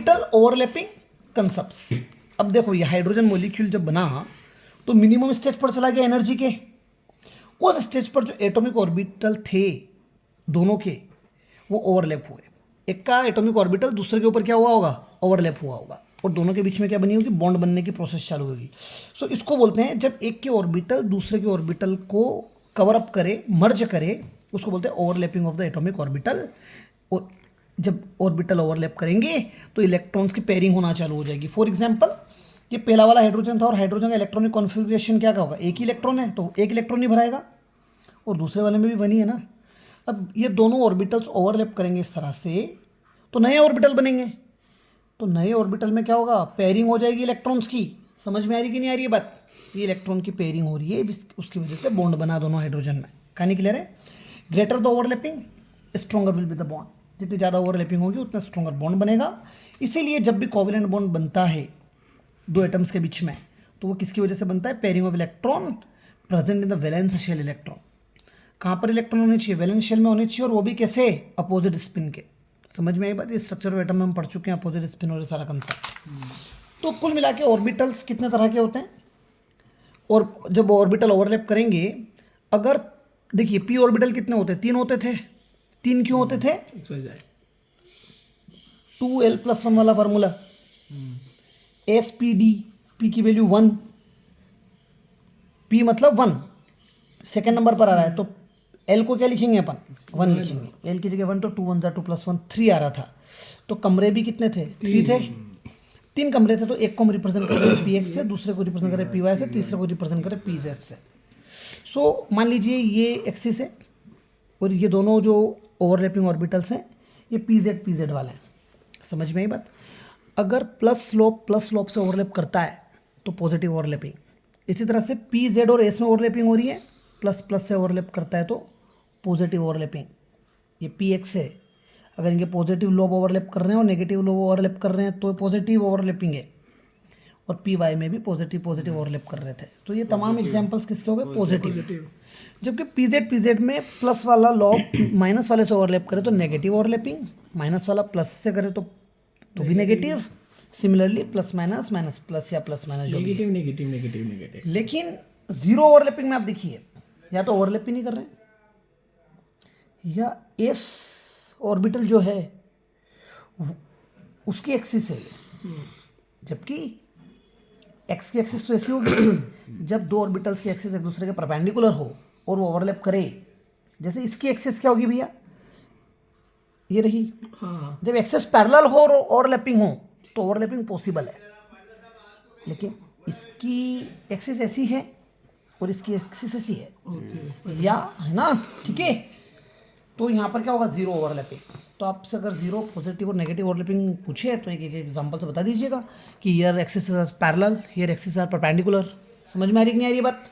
Orbital overlapping concepts. अब देखो ये हाइड्रोजन मॉलिक्यूल जब बना तो मिनिमम स्टेज पर चला गया एनर्जी के, उस स्टेज पर जो एटॉमिक ऑर्बिटल थे दोनों के वो ओवरलैप हुए। एक का एटॉमिक ऑर्बिटल दूसरे के ऊपर क्या हुआ होगा, ओवरलैप हुआ होगा, और दोनों के बीच में क्या बनी होगी, बॉन्ड बनने की प्रोसेस चालू होगी। सो इसको बोलते हैं जब एक के ऑर्बिटल दूसरे के ऑर्बिटल को कवर अप करे, मर्ज करे, उसको बोलते हैं overlapping of the atomic orbital. और जब ऑर्बिटल ओवरलैप करेंगे तो इलेक्ट्रॉन्स की पेयरिंग होना चालू हो जाएगी। फॉर एग्जांपल ये पहला वाला हाइड्रोजन था और हाइड्रोजन का इलेक्ट्रॉनिक कॉन्फ़िगरेशन क्या होगा, एक ही इलेक्ट्रॉन है तो एक इलेक्ट्रॉन ही भराएगा, और दूसरे वाले में भी बनी है ना। अब ये दोनों ऑर्बिटल्स ओवरलैप करेंगे इस तरह से तो नए ऑर्बिटल बनेंगे, तो नए ऑर्बिटल में क्या होगा, पेयरिंग हो जाएगी इलेक्ट्रॉन्स की। समझ में आ रही कि नहीं आ रही है बात, ये इलेक्ट्रॉन की पेयरिंग हो रही है, उसकी वजह से बॉन्ड बना दोनों हाइड्रोजन में। कहानी क्लियर है। Greater the overlapping stronger will be the bond, जितनी ज़्यादा ओवरलैपिंग होगी उतना स्ट्रॉन्गर बॉन्ड बनेगा। इसीलिए जब भी कोवैलेंट बॉन्ड बनता है दो एटम्स के बीच में तो वो किसकी वजह से बनता है, pairing of electron present in the valence shell electron. कहाँ पर इलेक्ट्रॉन होने चाहिए, वैलेंस शेल में होने चाहिए, और वो भी कैसे, अपोजिट स्पिन के। समझ में आई बात, ये स्ट्रक्चर ऑफ एटम में हम पढ़ चुके हैं, अपोजिट स्पिन और सारा कंसेप्ट। तो कुल मिला के ऑर्बिटल्स कितने तरह के होते हैं, और जब ऑर्बिटल ओवरलैप करेंगे, अगर देखिए पी ऑर्बिटल कितने होते हैं, 3 होते थे। 3 क्यों होते थे, 2l+1 वाला फार्मूला, SPD, पी की वैल्यू 1, पी मतलब 1 सेकेंड नंबर पर आ रहा है, तो एल को क्या लिखेंगे अपन, 1 लिखेंगे। एल की जगह 1, तो 2 1 2 + 1 3 आ रहा था। तो कमरे भी कितने थे, 3 थे। 3 कमरे थे, तो एक को हम रिप्रेजेंट कर रहे हैं PX से, दूसरे को रिप्रेजेंट कर रहे हैं PY से, तीसरे को रिप्रेजेंट कर रहे हैं PZ से। सो मान लीजिए ये एक्सिस है और ये दोनों जो ओवरलैपिंग ऑर्बिटल्स हैं ये PZ वाले हैं। समझ में आई बात। अगर प्लस स्लोप से ओवरलैप करता है तो पॉजिटिव ओवरलैपिंग। इसी तरह से PZ और S में ओवरलैपिंग हो रही है, प्लस से ओवरलैप करता है तो पॉजिटिव ओवरलैपिंग। ये PX है, अगर इनके पॉजिटिव लोब ओवरलैप कर रहे हैं और नेगेटिव लोब ओवरलैप कर रहे हैं तो पॉजिटिव ओवरलैपिंग है, और PY में भी पॉजिटिव ओवरलैप कर रहे थे। तो ये तमाम एग्जांपल्स किसके हो गए, पॉजिटिव। जबकि PZ में प्लस वाला लॉब माइनस वाले से ओवरलैप करे तो नेगेटिव ओवरलैपिंग, माइनस वाला प्लस से करे तो भी negative. Similarly plus minus plus या प्लस माइनस जो भी, नेगेटिव। लेकिन जीरो ओवरलैपिंग में आप देखिए, या तो ओवरलैप ही नहीं कर रहे हैं, या एस ऑर्बिटल जो है उसकी एक्सिस है, जबकि एक्स की एक्सिस तो ऐसी होगी जब दो ऑर्बिटल्स की एक्सिस एक दूसरे के परपेंडिकुलर हो और वो ओवरलैप करे। जैसे इसकी एक्सिस क्या होगी भैया, ये रही। हाँ। जब एक्सिस पैरेलल हो और ओवरलैपिंग हो तो ओवरलैपिंग पॉसिबल है, लेकिन इसकी एक्सिस ऐसी है और इसकी एक्सिस ऐसी है, या है ना, ठीक है। तो यहाँ पर क्या होगा, जीरो ओवरलैपिंग। तो आपसे अगर जीरो पॉजिटिव और नेगेटिव ओवरलैपिंग पूछे तो एक एग्जांपल से बता दीजिएगा कि here axis are parallel, here axis are perpendicular. समझ में आ रही कि नहीं आ रही बात।